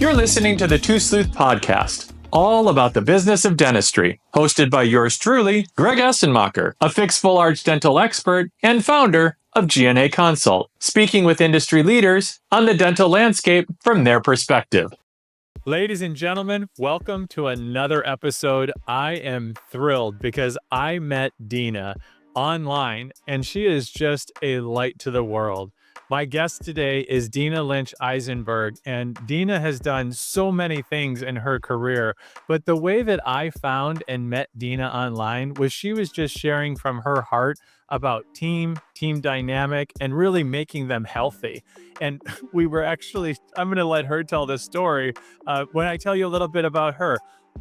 You're listening to the Two Sleuth Podcast, all about the business of dentistry, hosted by yours truly, Greg Essenmacher, a fixed full arch dental expert and founder of G&A Consult, speaking with industry leaders on the dental landscape from their perspective. Ladies and gentlemen, welcome to another episode. I am thrilled because I met Dina online and she is just a light to the world. My guest today is Dina Lynch Eisenberg, and Dina has done so many things in her career. But the way that I found and met Dina online was she was just sharing from her heart about team dynamic, and really making them healthy. And we were actually, I'm going to let her tell this story when I tell you a little bit about her.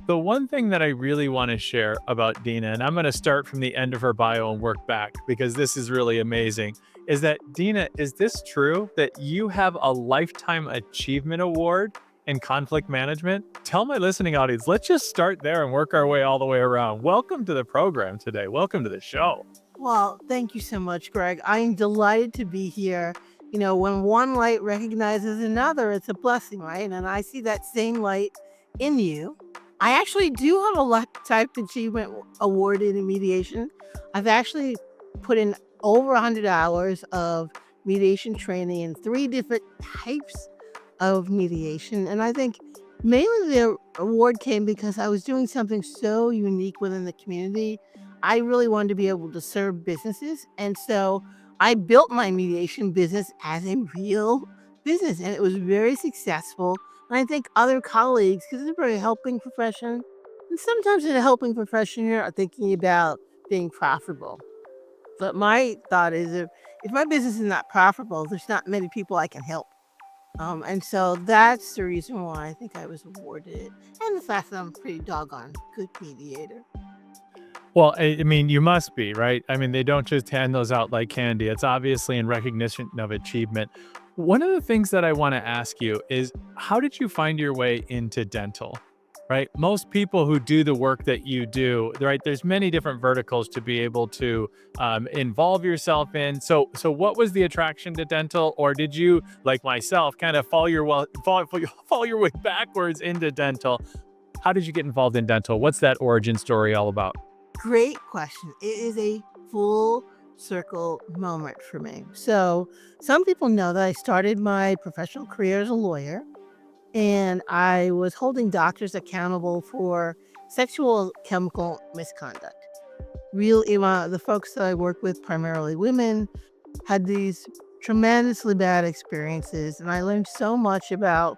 The one thing that I really want to share about Dina, and I'm going to start from the end of her bio and work back because this is really amazing, is that Dina, is this true that you have a Lifetime Achievement Award in conflict management? Tell my listening audience, let's just start there and work our way all the way around. Welcome to the program today. Welcome to the show. Well, thank you so much, Greg. I'm delighted to be here. You know, when one light recognizes another, it's a blessing, right? And I see that same light in you. I actually do have a Lifetime Achievement Award in mediation. I've actually put in over 100 hours of mediation training in 3 different types of mediation. And I think mainly the award came because I was doing something so unique within the community. I really wanted to be able to serve businesses. And so I built my mediation business as a real business, and it was very successful. And I think other colleagues, because it's a very helping profession, and sometimes in a helping profession, you're thinking about being profitable. But my thought is if my business is not profitable, there's not many people I can help. And so that's the reason why I think I was awarded it. And the fact that I'm a pretty doggone good mediator. Well, I mean, you must be, right? I mean, they don't just hand those out like candy. It's obviously in recognition of achievement. One of the things that I want to ask you is, how did you find your way into dental? Right? Most people who do the work that you do, right? There's many different verticals to be able to involve yourself in. So what was the attraction to dental, or did you, like myself, kind of fall your way backwards into dental? How did you get involved in dental? What's that origin story all about? Great question. It is a full circle moment for me. So some people know that I started my professional career as a lawyer, and I was holding doctors accountable for sexual chemical misconduct. The folks that I work with, primarily women, had these tremendously bad experiences, and I learned so much about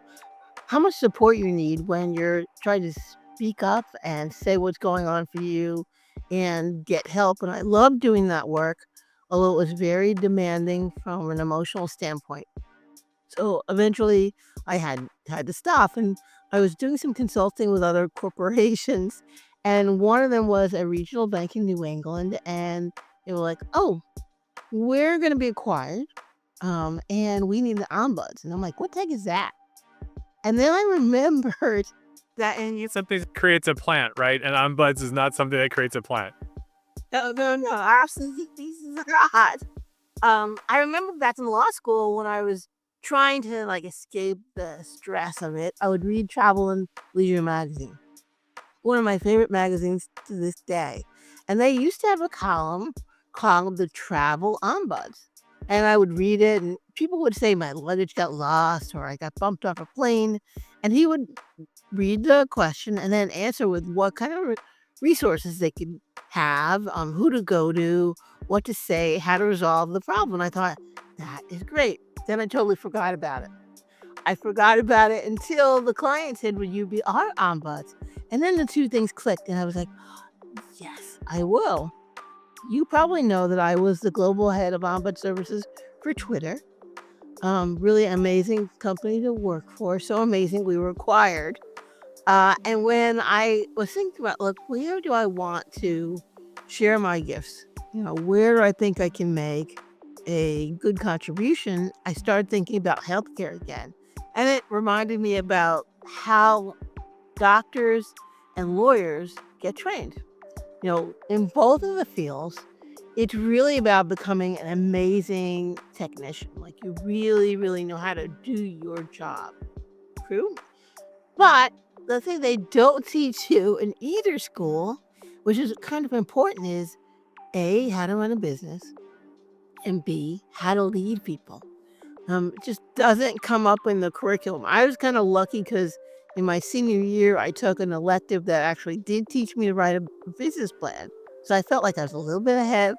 how much support you need when you're trying to speak up and say what's going on for you and get help. And I loved doing that work, although it was very demanding from an emotional standpoint. So eventually I had to stop, and I was doing some consulting with other corporations. And one of them was a regional bank in New England. And they were like, oh, we're going to be acquired. And we need the ombuds. And I'm like, what the heck is that? And then I remembered that Something that creates a plant, right? And ombuds is not something that creates a plant. no, absolutely not. I remember back in law school when I was trying to escape the stress of it. I would read Travel and Leisure magazine, one of my favorite magazines to this day. And they used to have a column called the Travel Ombuds. And I would read it, and people would say my luggage got lost or I got bumped off a plane. And he would read the question and then answer with what kind of resources they could have, who to go to, what to say, how to resolve the problem. I thought, that is great. Then I totally forgot about it. I forgot about it until the client said, will you be our ombuds? And then the two things clicked, and I was like, yes, I will. You probably know that I was the global head of ombud services for Twitter. Really amazing company to work for. So amazing we were acquired. And when I was thinking about, look, where do I want to share my gifts? You know, where do I think I can make a good contribution? I started thinking about healthcare again. And it reminded me about how doctors and lawyers get trained. You know, in both of the fields, it's really about becoming an amazing technician. Like you really, really know how to do your job. True? But the thing they don't teach you in either school, which is kind of important, is A, how to run a business, and B, how to lead people. It just doesn't come up in the curriculum. I was kind of lucky because in my senior year, I took an elective that actually did teach me to write a business plan. So I felt like I was a little bit ahead.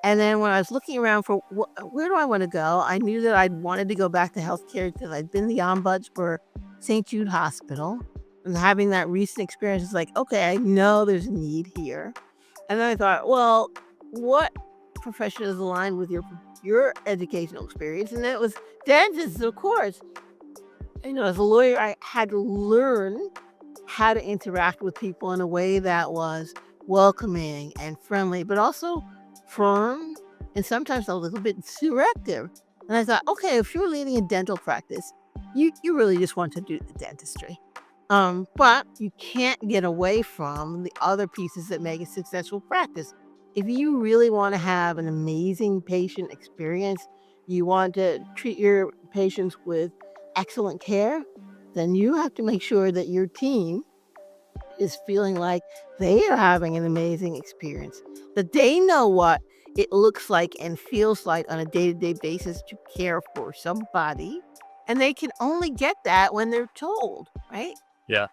And then when I was looking around for where do I want to go, I knew that I wanted to go back to healthcare because I'd been the ombuds for St. Jude Hospital. And having that recent experience is like, okay, I know there's a need here. And then I thought, well, what profession is aligned with your educational experience? And it was dentists, of course. As a lawyer, I had to learn how to interact with people in a way that was welcoming and friendly, but also firm and sometimes a little bit directive. And I thought, okay, if you're leading a dental practice, you really just want to do the dentistry. But you can't get away from the other pieces that make a successful practice. If you really want to have an amazing patient experience, you want to treat your patients with excellent care, then you have to make sure that your team is feeling like they are having an amazing experience, that they know what it looks like and feels like on a day-to-day basis to care for somebody. And they can only get that when they're told, right? Yeah,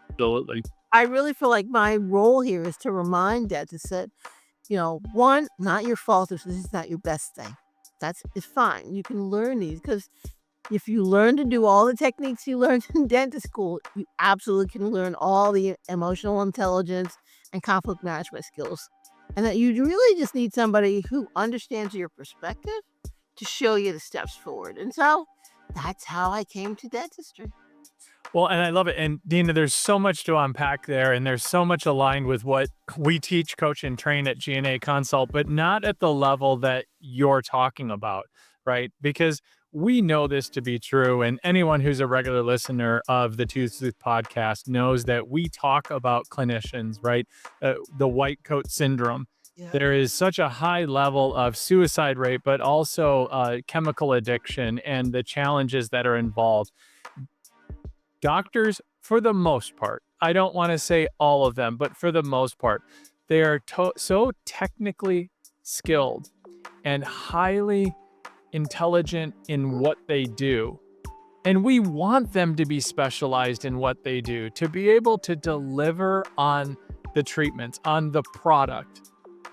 absolutely. I really feel like my role here is to remind dentists that, one, not your fault if this is not your best thing. It's fine. You can learn these because if you learn to do all the techniques you learned in dentist school, you absolutely can learn all the emotional intelligence and conflict management skills. And that you really just need somebody who understands your perspective to show you the steps forward. And so that's how I came to dentistry. Well, and I love it. And Dina, there's so much to unpack there, and there's so much aligned with what we teach, coach, and train at GNA Consult, but not at the level that you're talking about, right? Because we know this to be true. And anyone who's a regular listener of the Tooth Sleuth podcast knows that we talk about clinicians, right? The white coat syndrome. Yeah. There is such a high level of suicide rate, but also chemical addiction and the challenges that are involved. Doctors, for the most part, I don't want to say all of them, but for the most part, they are so technically skilled and highly intelligent in what they do. And we want them to be specialized in what they do, to be able to deliver on the treatments, on the product,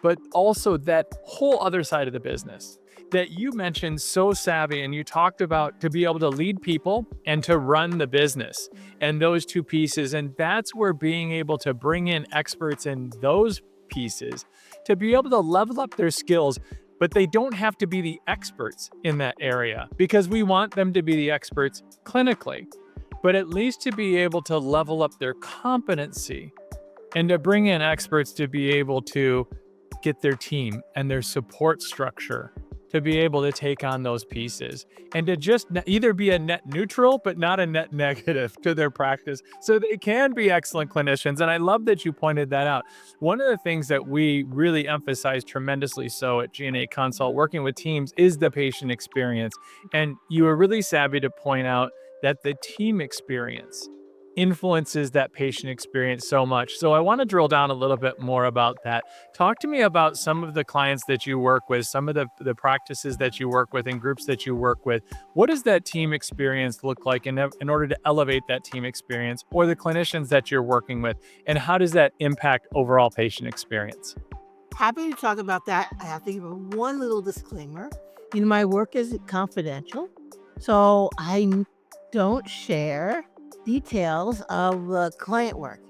but also that whole other side of the business that you mentioned, so savvy, and you talked about to be able to lead people and to run the business and those two pieces. And that's where being able to bring in experts in those pieces to be able to level up their skills, but they don't have to be the experts in that area because we want them to be the experts clinically, but at least to be able to level up their competency and to bring in experts to be able to get their team and their support structure to be able to take on those pieces and to just either be a net neutral, but not a net negative to their practice so they can be excellent clinicians. And I love that you pointed that out. One of the things that we really emphasize tremendously so at GNA Consult working with teams is the patient experience. And you were really savvy to point out that the team experience influences that patient experience so much. So I want to drill down a little bit more about that. Talk to me about some of the clients that you work with, some of the practices that you work with and groups that you work with. What does that team experience look like in order to elevate that team experience or the clinicians that you're working with? And how does that impact overall patient experience? Happy to talk about that. I have to give one little disclaimer. My work is confidential, so I don't share details of the client work.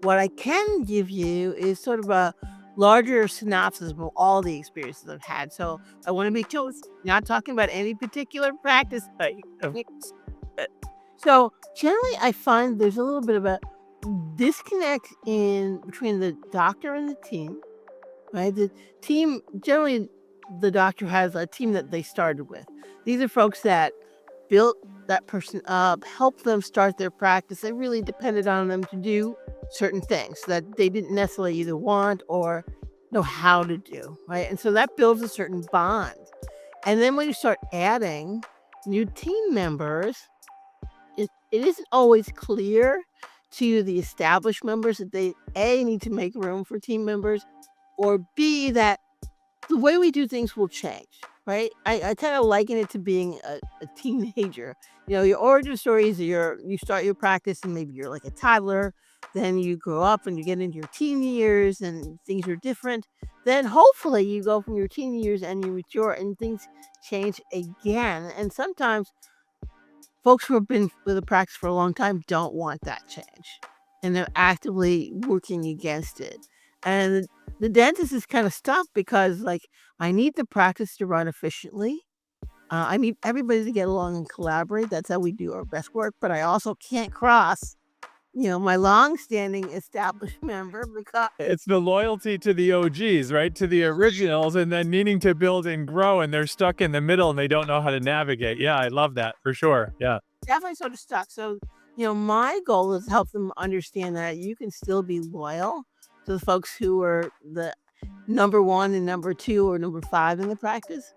What I can give you is sort of a larger synopsis of all the experiences I've had. So I want to be not talking about any particular practice. So generally, I find there's a little bit of a disconnect in between the doctor and the team. Right, the team generally, the doctor has a team that they started with. These are folks that built that person up, helped them start their practice. They really depended on them to do certain things that they didn't necessarily either want or know how to do, right? And so that builds a certain bond. And then when you start adding new team members, it isn't always clear to the established members that they A, need to make room for team members, or B, that the way we do things will change, right? I kind of liken it to being a teenager. Your origin story is you start your practice and maybe you're like a toddler, then you grow up and you get into your teen years and things are different. Then hopefully you go from your teen years and you mature and things change again. And sometimes folks who have been with a practice for a long time don't want that change. And they're actively working against it. And the dentist is kind of stuck because, like, I need the practice to run efficiently. I need everybody to get along and collaborate. That's how we do our best work. But I also can't cross, my long-standing established member because It's the loyalty to the OGs, right? To the originals, and then needing to build and grow, and they're stuck in the middle and they don't know how to navigate. Yeah, I love that for sure. Yeah. definitely sort of stuck. So, my goal is to help them understand that you can still be loyal to the folks who are the number one and number two or number five in the practice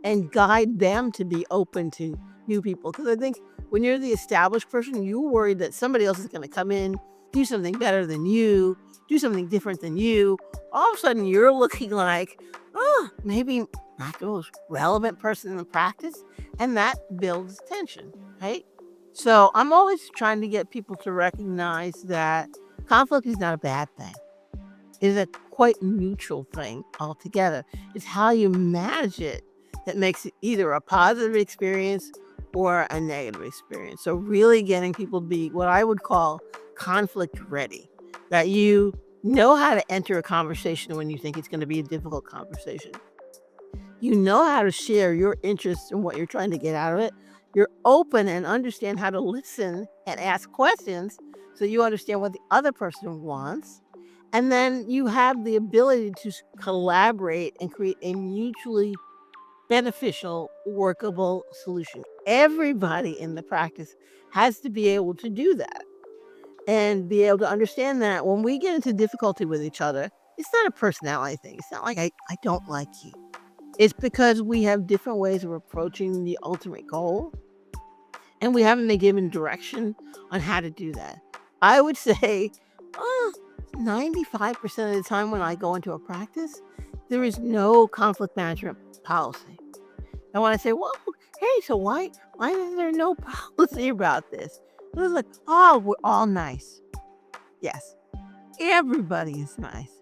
and guide them to be open to new people. Because I think when you're the established person, you're worried that somebody else is going to come in, do something better than you, do something different than you. All of a sudden, you're looking like, maybe not the most relevant person in the practice. And that builds tension, right? So I'm always trying to get people to recognize that conflict is not a bad thing. It is a quite neutral thing altogether. It's how you manage it that makes it either a positive experience or a negative experience. So really getting people to be what I would call conflict ready, that you know how to enter a conversation when you think it's going to be a difficult conversation. You know how to share your interests and what you're trying to get out of it. You're open and understand how to listen and ask questions so you understand what the other person wants. And then you have the ability to collaborate and create a mutually beneficial, workable solution. Everybody in the practice has to be able to do that and be able to understand that when we get into difficulty with each other, it's not a personality thing. It's not like I don't like you. It's because we have different ways of approaching the ultimate goal, and we haven't been given direction on how to do that. I would say 95% of the time when I go into a practice, there is no conflict management policy. And when I say, well, hey, so why is there no policy about this? It was like, we're all nice. Yes, everybody is nice.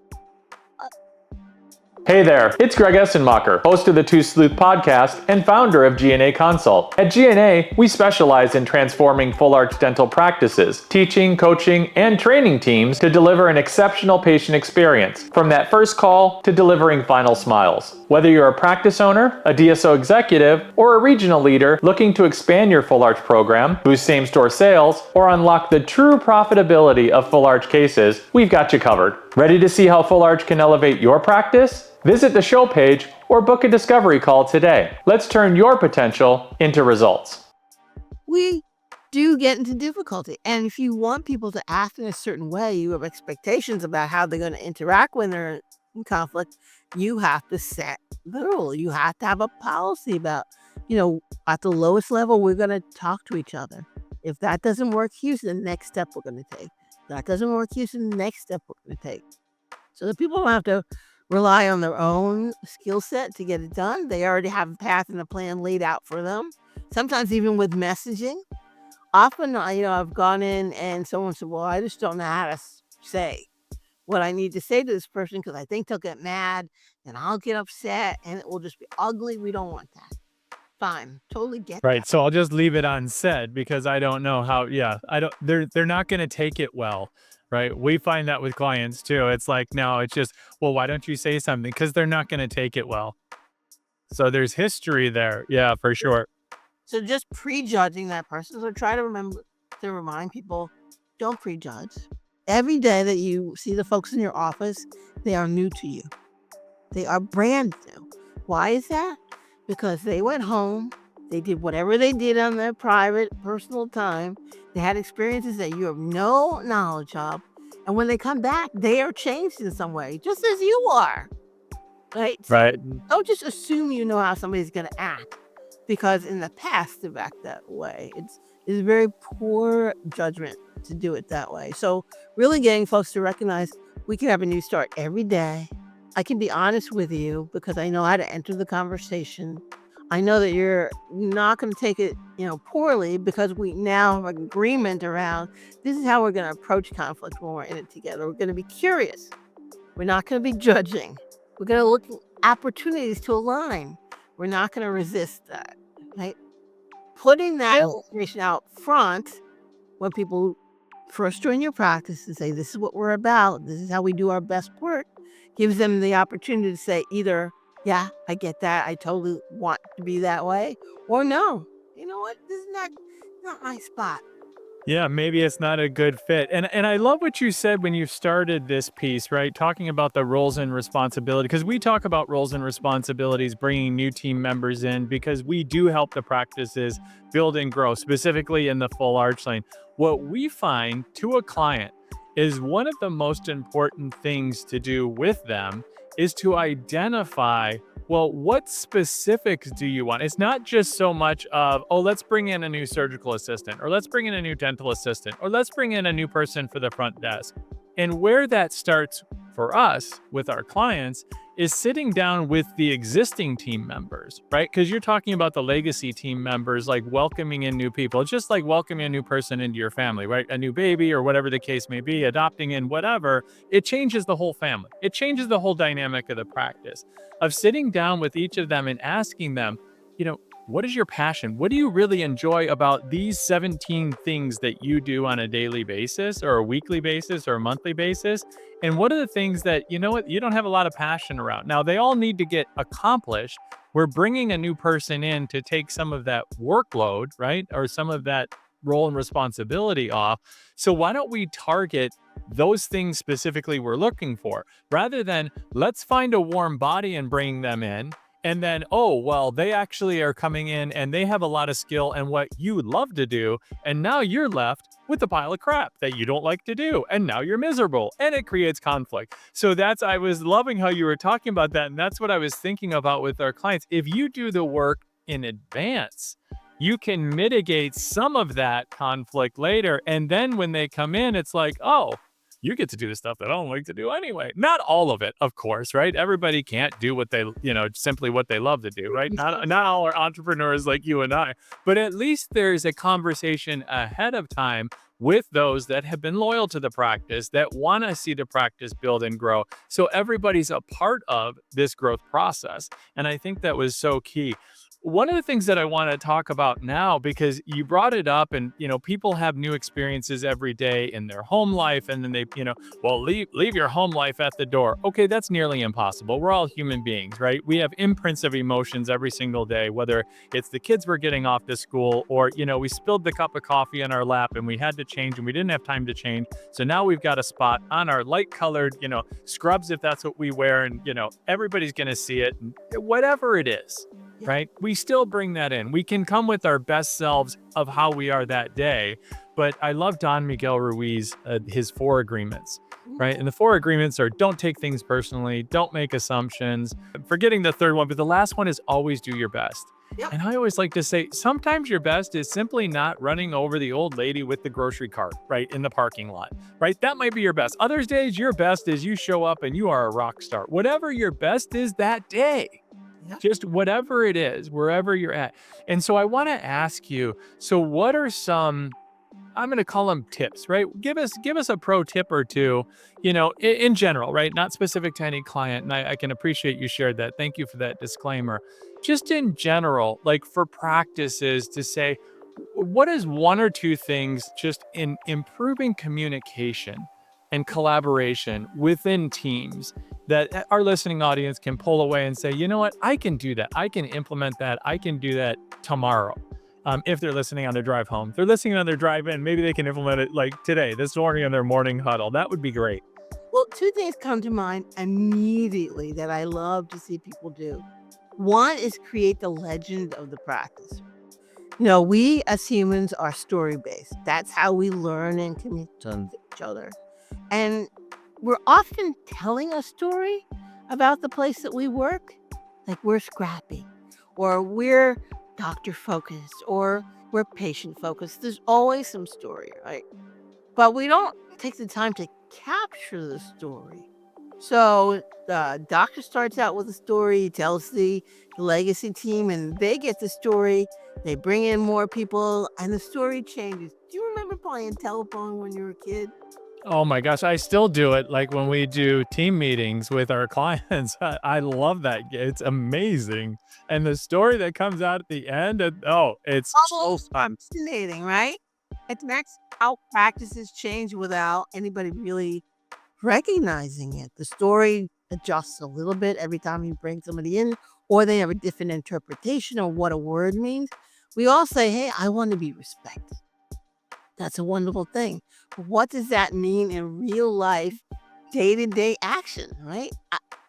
Hey there, it's Greg Essenmacher, host of the Two Sleuth podcast and founder of G&A Consult. At G&A, we specialize in transforming full arch dental practices, teaching, coaching, and training teams to deliver an exceptional patient experience, from that first call to delivering final smiles. Whether you're a practice owner, a DSO executive, or a regional leader looking to expand your full arch program, boost same-store sales, or unlock the true profitability of full arch cases, we've got you covered. Ready to see how full arch can elevate your practice? Visit the show page or book a discovery call today. Let's turn your potential into results. We do get into difficulty. And if you want people to act in a certain way, you have expectations about how they're going to interact when they're in conflict. You have to set the rule. You have to have a policy about, at the lowest level, we're going to talk to each other. If that doesn't work, here's the next step we're going to take. If that doesn't work, here's the next step we're going to take. So the people don't have to rely on their own skill set to get it done. They already have a path and a plan laid out for them. Sometimes even with messaging. Often, I've gone in and someone said, well, I just don't know how to say what I need to say to this person because I think they'll get mad and I'll get upset and it will just be ugly. We don't want that. Fine. Totally get that. Right. So I'll just leave it unsaid because I don't know how, they're not going to take it well. Right. We find that with clients too. It's like, no, it's just, well, why don't you say something? Because they're not going to take it well. So there's history there. Yeah, for sure. So just prejudging that person. So try to remind people, don't prejudge. Every day that you see the folks in your office, they are new to you. They are brand new. Why is that? Because they went home. They did whatever they did on their private, personal time. They had experiences that you have no knowledge of. And when they come back, they are changed in some way, just as you are. Right? Right. Don't just assume you know how somebody's going to act. because in the past they've acted that way. It's very poor judgment to do it that way. So really getting folks to recognize we can have a new start every day. I can be honest with you because I know how to enter the conversation. I know that you're not going to take it, poorly because we now have an agreement around this is how we're going to approach conflict when we're in it together. We're going to be curious. We're not going to be judging. We're going to look at opportunities to align. We're not going to resist that, right? Putting that information out front when people first join your practice and say, this is what we're about, this is how we do our best work, gives them the opportunity to say either, yeah, I get that, I totally want to be that way, or no, you know what, this is not my spot. Yeah, maybe it's not a good fit. And I love what you said when you started this piece, right? Talking about the roles and responsibility, because we talk about roles and responsibilities, bringing new team members in, because we do help the practices build and grow, specifically in the full arch lane. What we find to a client is one of the most important things to do with them is to identify, well, what specifics do you want? It's not just so much of, oh, let's bring in a new surgical assistant, or let's bring in a new dental assistant, or let's bring in a new person for the front desk. And where that starts for us with our clients is sitting down with the existing team members, right? Because you're talking about the legacy team members, like welcoming in new people. It's just like welcoming a new person into your family, right? A new baby or whatever the case may be, adopting in whatever. It changes the whole family. It changes the whole dynamic of the practice, of sitting down with each of them and asking them, what is your passion? What do you really enjoy about these 17 things that you do on a daily basis or a weekly basis or a monthly basis? And what are the things that, you don't have a lot of passion around? Now, they all need to get accomplished. We're bringing a new person in to take some of that workload, right? Or some of that role and responsibility off. So why don't we target those things specifically we're looking for, rather than let's find a warm body and bring them in. And then, oh, well, they actually are coming in and they have a lot of skill and what you love to do. And now you're left with a pile of crap that you don't like to do. And now you're miserable and it creates conflict. So I was loving how you were talking about that. And that's what I was thinking about with our clients. If you do the work in advance, you can mitigate some of that conflict later. And then when they come in, it's like, oh, you get to do the stuff that I don't like to do anyway. Not all of it, of course, right? Everybody can't do what they, simply what they love to do, right? Not all are entrepreneurs like you and I, but at least there's a conversation ahead of time with those that have been loyal to the practice, that want to see the practice build and grow. So everybody's a part of this growth process. And I think that was so key. One of the things that I want to talk about now, because you brought it up and, people have new experiences every day in their home life. And then they, leave your home life at the door. Okay, that's nearly impossible. We're all human beings, right? We have imprints of emotions every single day, whether it's the kids we're getting off to school or, we spilled the cup of coffee in our lap and we had to change and we didn't have time to change. So now we've got a spot on our light colored, scrubs, if that's what we wear. And, everybody's going to see it, whatever it is. Right? We still bring that in. We can come with our best selves of how we are that day. But I love Don Miguel Ruiz, his 4 agreements, right? And the 4 agreements are don't take things personally, don't make assumptions. I'm forgetting the third one, but the last one is always do your best. Yep. And I always like to say, sometimes your best is simply not running over the old lady with the grocery cart, right, in the parking lot, right? That might be your best. Other days, your best is you show up and you are a rock star. Whatever your best is that day. Just whatever it is, wherever you're at. And so I want to ask you, so what are some, I'm going to call them tips, right? Give us a pro tip or two, in general, right? Not specific to any client. And I can appreciate you shared that. Thank you for that disclaimer. Just in general, like for practices to say, what is 1 or 2 things just in improving communication and collaboration within teams that our listening audience can pull away and say, you know what, I can do that. I can implement that. I can do that tomorrow. If they're listening on their drive home, if they're listening on their drive in, maybe they can implement it like today, this morning on their morning huddle. That would be great. Well, 2 things come to mind immediately that I love to see people do. One is create the legend of the practice. We as humans are story-based. That's how we learn and communicate with each other. And we're often telling a story about the place that we work, like we're scrappy, or we're doctor focused or we're patient focused. There's always some story, right? But we don't take the time to capture the story. So the doctor starts out with a story, he tells the legacy team, and they get the story. They bring in more people, and the story changes. Do you remember playing telephone when you were a kid? Oh my gosh, I still do it, like, when we do team meetings with our clients. I love that it's amazing, and the story that comes out at the end, it's so fun. Fascinating, right? And that's how practices change without anybody really recognizing it. The story adjusts a little bit every time you bring somebody in, or they have a different interpretation of what a word means. We all say, hey, I want to be respected. That's a wonderful thing. But what does that mean in real life, day to day action, right?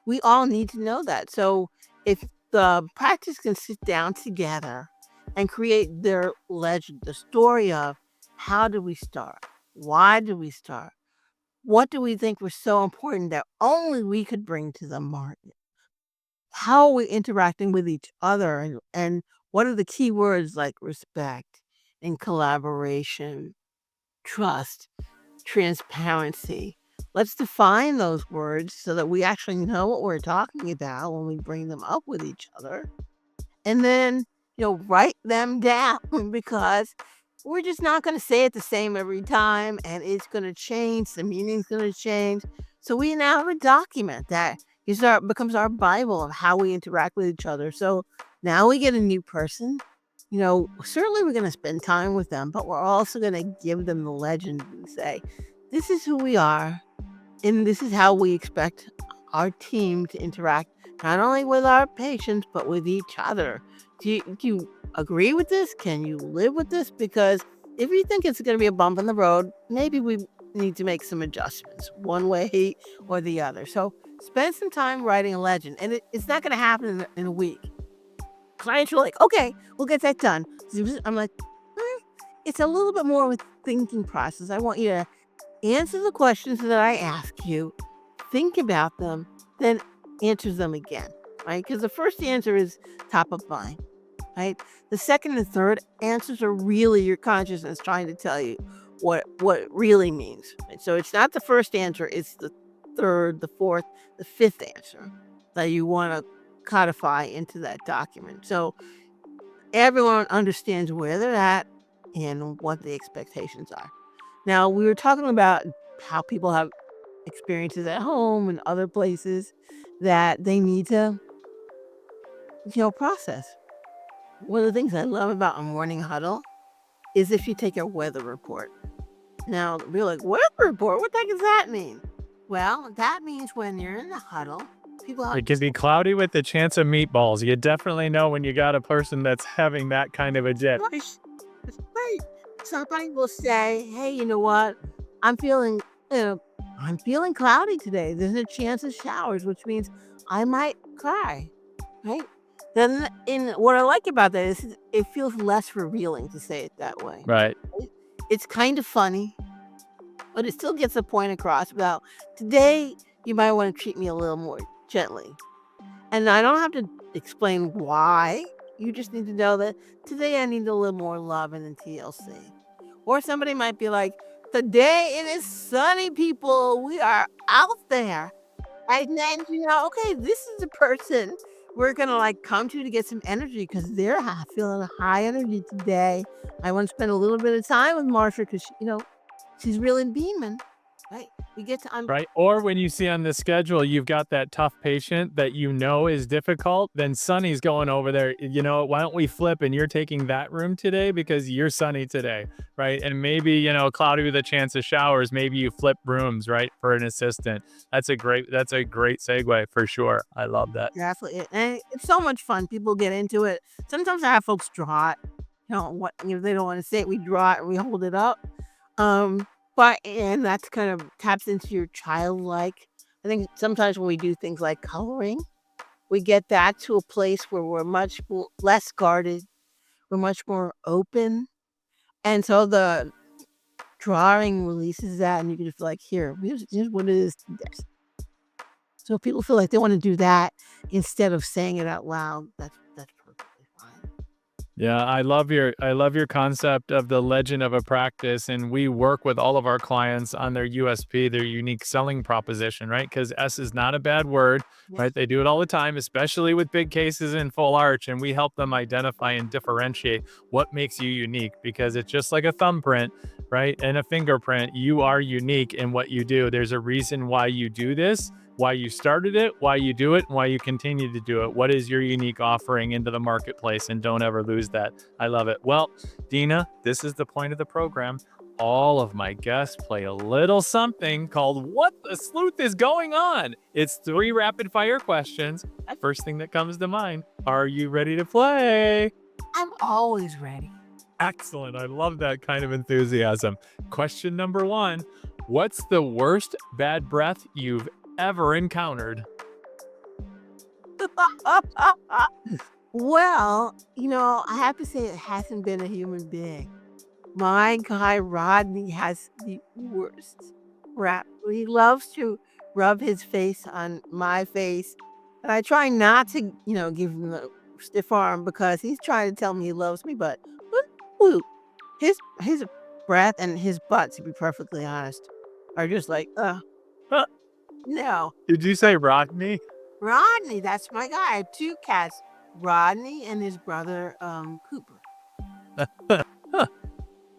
We all need to know that. So if the practice can sit down together and create their legend, the story of how do we start? Why do we start? What do we think was so important that only we could bring to the market? How are we interacting with each other? And what are the key words like respect and collaboration, trust, transparency? Let's define those words so that we actually know what we're talking about when we bring them up with each other. And then, write them down because we're just not going to say it the same every time and it's going to change. The meaning's going to change. So we now have a document that becomes our Bible of how we interact with each other. So now we get a new person. Certainly we're going to spend time with them, but we're also going to give them the legend and say, this is who we are. And this is how we expect our team to interact, not only with our patients, but with each other. Do you agree with this? Can you live with this? Because if you think it's going to be a bump in the road, maybe we need to make some adjustments one way or the other. So spend some time writing a legend. And it's not going to happen in a week. Clients are like, okay, we'll get that done. I'm like, it's a little bit more of a thinking process. I want you to answer the questions that I ask you, think about them, then answer them again, right? Because the first answer is top of mind, right? The second and third answers are really your consciousness trying to tell you what it really means. Right? So it's not the first answer, it's the third, the fourth, the fifth answer that you want to codify into that document. So everyone understands where they're at and what the expectations are. Now, we were talking about how people have experiences at home and other places that they need to, process. One of the things I love about a morning huddle is if you take a weather report. Now, we're like, weather report? What the heck does that mean? Well, that means when you're in the huddle, people have It can be cloudy with the chance of meatballs. You definitely know when you got a person that's having that kind of a dip. Right. Somebody will say, hey, you know what? I'm feeling, I'm feeling cloudy today. There's a chance of showers, which means I might cry. Right. Then what I like about that is it feels less revealing to say it that way. Right. It's kind of funny, but it still gets the point across about today you might want to treat me a little more gently. And I don't have to explain why. You just need to know that today I need a little more love and TLC. Or somebody might be like, today it is sunny, people. We are out there. And then, okay, this is the person we're going to come to get some energy because they're feeling high energy today. I want to spend a little bit of time with Marsha because, she's really beaming. Right? We get to Right. Or when you see on the schedule, you've got that tough patient that is difficult, then Sunny's going over there. Why don't we flip and you're taking that room today because you're Sunny today, right? And maybe, cloudy with a chance of showers, maybe you flip rooms, right, for an assistant. That's a great segue for sure. I love that. Exactly. And it's so much fun. People get into it. Sometimes I have folks draw it. If they don't want to say it, we draw it and we hold it up. And that's kind of taps into your childlike. I think sometimes when we do things like coloring, we get that to a place where we're much less guarded. We're much more open. And so the drawing releases that and you can just here, here's what it is. So if people feel like they want to do that instead of saying it out loud, that's perfectly fine. Yeah, I love your concept of the legend of a practice, and we work with all of our clients on their USP, their unique selling proposition, right? Because S is not a bad word, Yeah. right? They do it all the time, especially with big cases in full arch, and we help them identify and differentiate what makes you unique because it's just like a thumbprint, right? And a fingerprint. You are unique in what you do. There's a reason why you do this, why you started it, why you do it, and why you continue to do it. What is your unique offering into the marketplace? And don't ever lose that. I love it. Well, Dina, this is the point of the program. All of my guests play a little something called What the Sleuth is Going On? It's 3 rapid fire questions. First thing that comes to mind. Are you ready to play? I'm always ready. Excellent. I love that kind of enthusiasm. Question number 1. What's the worst bad breath you've ever encountered? Well, I have to say it hasn't been a human being. My guy Rodney has the worst rap. He loves to rub his face on my face. And I try not to, give him the stiff arm because he's trying to tell me he loves me, but woo, his breath and his butt, to be perfectly honest, are just like, no. Did you say Rodney? Rodney, that's my guy. I have 2 cats, Rodney and his brother, Cooper.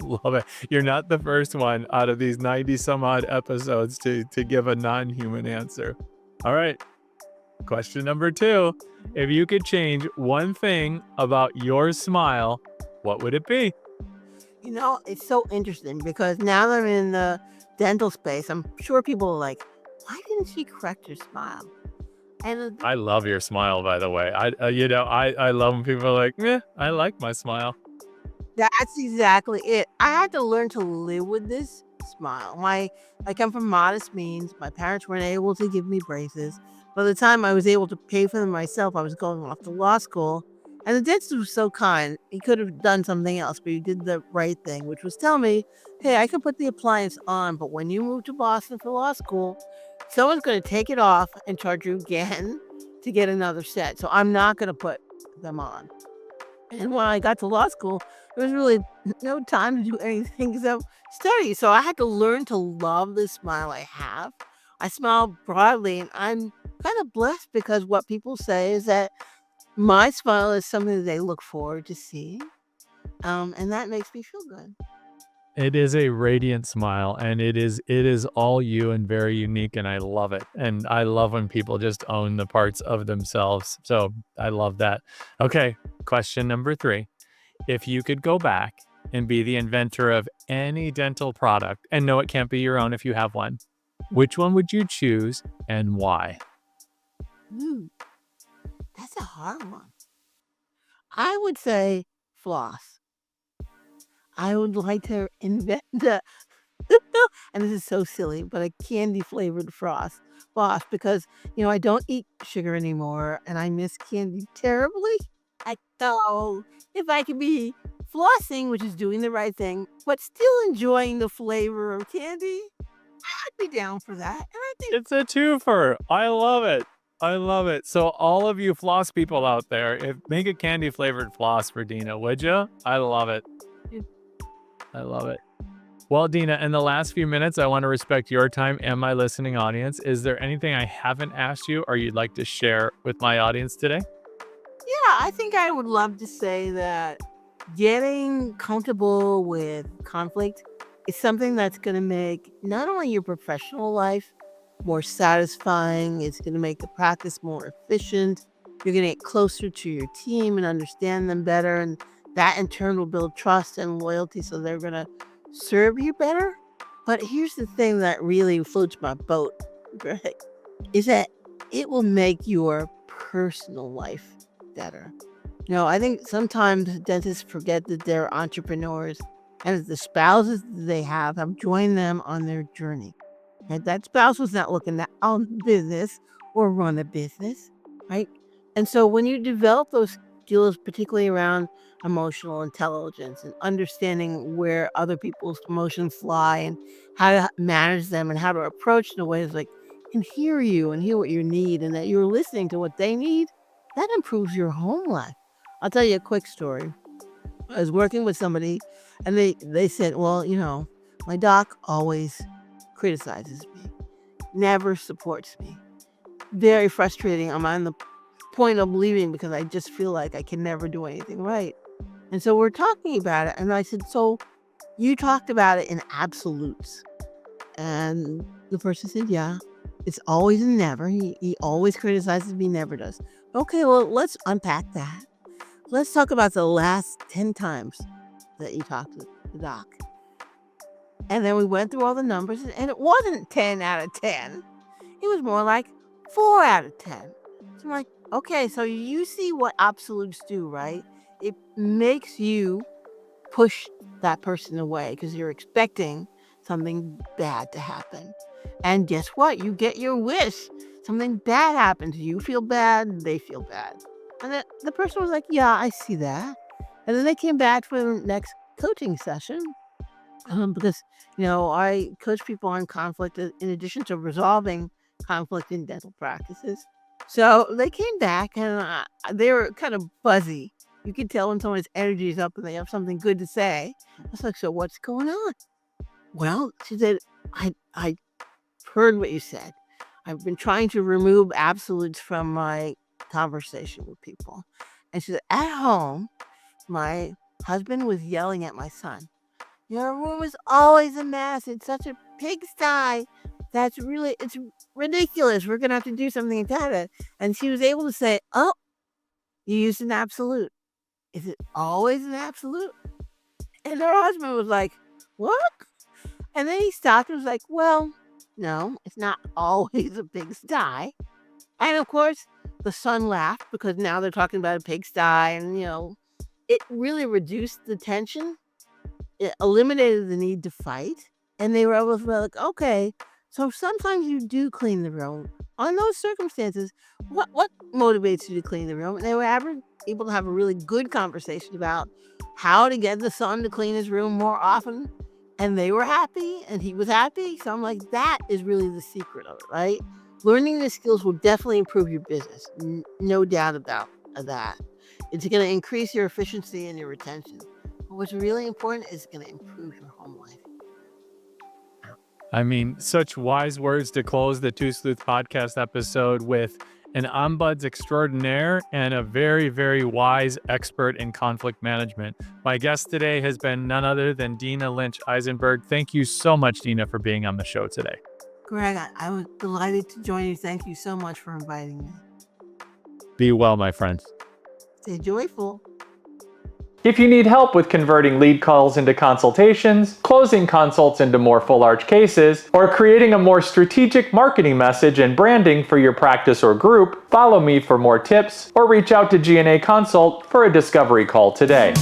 Love it. You're not the first one out of these 90 some odd episodes to give a non-human answer. All right. Question number 2. If you could change one thing about your smile, what would it be? It's so interesting because now that I'm in the dental space, I'm sure people are like, why didn't she correct her smile? And I love your smile, by the way. I love when people are like, I like my smile. that's exactly it. I had to learn to live with this smile. I come from modest means. My parents weren't able to give me braces. By the time I was able to pay for them myself, I was going off to law school. And the dentist was so kind. He could have done something else, but he did the right thing, which was tell me, hey, I could put the appliance on, but when you move to Boston for law school, someone's going to take it off and charge you again to get another set. So I'm not going to put them on. And when I got to law school, there was really no time to do anything except study. So I had to learn to love the smile I have. I smile broadly, and I'm kind of blessed because what people say is that my smile is something that they look forward to seeing. And that makes me feel good. It is a radiant smile, and it is all you and very unique, and I love it. And I love when people just own the parts of themselves. So I love that. Okay, question number 3. If you could go back and be the inventor of any dental product, and no, it can't be your own if you have one, which one would you choose and why? Ooh, that's a hard one. I would say floss. I would like to invent and this is so silly, but a candy flavored floss because I don't eat sugar anymore and I miss candy terribly. So if I could be flossing, which is doing the right thing, but still enjoying the flavor of candy, I'd be down for that. And I think It's a twofer. I love it. I love it. So all of you floss people out there, make a candy flavored floss for Dina, would you? I love it. I love it. Well, Dina, in the last few minutes, I want to respect your time and my listening audience. Is there anything I haven't asked you or you'd like to share with my audience today? yeah, I think I would love to say that getting comfortable with conflict is something that's going to make not only your professional life more satisfying, it's going to make the practice more efficient. You're going to get closer to your team and understand them better. And that in turn will build trust and loyalty so they're going to serve you better. But here's the thing that really floats my boat, Greg, is that it will make your personal life better. I think sometimes dentists forget that they're entrepreneurs and the spouses that they have joined them on their journey. And that spouse was not looking to own business or run a business, right? And so when you develop those skills, particularly around emotional intelligence and understanding where other people's emotions lie and how to manage them and how to approach in a way that's like can hear you and hear what you need and that you're listening to what they need, that improves your home life. I'll tell you a quick story. I was working with somebody, and they said, well, my doc always criticizes me, never supports me. Very frustrating. I'm on the point of leaving because I just feel like I can never do anything right. And so we're talking about it, and I said, so you talked about it in absolutes. And the person said, yeah, it's always and never. He always criticizes me, never does. Okay, well, let's unpack that. Let's talk about the last 10 times that you talked to the doc. And then we went through all the numbers, and it wasn't 10 out of 10. It was more like 4 out of 10. So I'm like, okay, so you see what absolutes do, right? It makes you push that person away because you're expecting something bad to happen. And guess what? You get your wish. Something bad happens. You feel bad, they feel bad. And then the person was like, yeah, I see that. And then they came back for the next coaching session because, I coach people on conflict in addition to resolving conflict in dental practices. So they came back and they were kind of buzzy. You can tell when someone's energy is up and they have something good to say. I was like, so what's going on? Well, she said, I heard what you said. I've been trying to remove absolutes from my conversation with people. And she said, at home, my husband was yelling at my son. Your room is always a mess. It's such a pigsty. It's ridiculous. We're going to have to do something about it. And she was able to say, oh, you used an absolute. Is it always an absolute? And her husband was like, what? And then he stopped and was like, well, no, it's not always a pigsty. And of course, the son laughed because now they're talking about a pigsty and, it really reduced the tension. It eliminated the need to fight. And they were able to be like, okay, so sometimes you do clean the room. On those circumstances, what motivates you to clean the room? And they were able to have a really good conversation about how to get the son to clean his room more often. And they were happy and he was happy. So I'm like, that is really the secret of it, right? Learning the skills will definitely improve your business. No doubt about that. It's going to increase your efficiency and your retention. But what's really important is going to improve your home life. I mean, such wise words to close the Two Sleuth podcast episode with an ombuds extraordinaire and a very, very wise expert in conflict management. My guest today has been none other than Dina Lynch Eisenberg. Thank you so much, Dina, for being on the show today. Greg, I was delighted to join you. Thank you so much for inviting me. Be well, my friends. Stay joyful. If you need help with converting lead calls into consultations, closing consults into more full arch cases, or creating a more strategic marketing message and branding for your practice or group, follow me for more tips or reach out to G&A Consult for a discovery call today.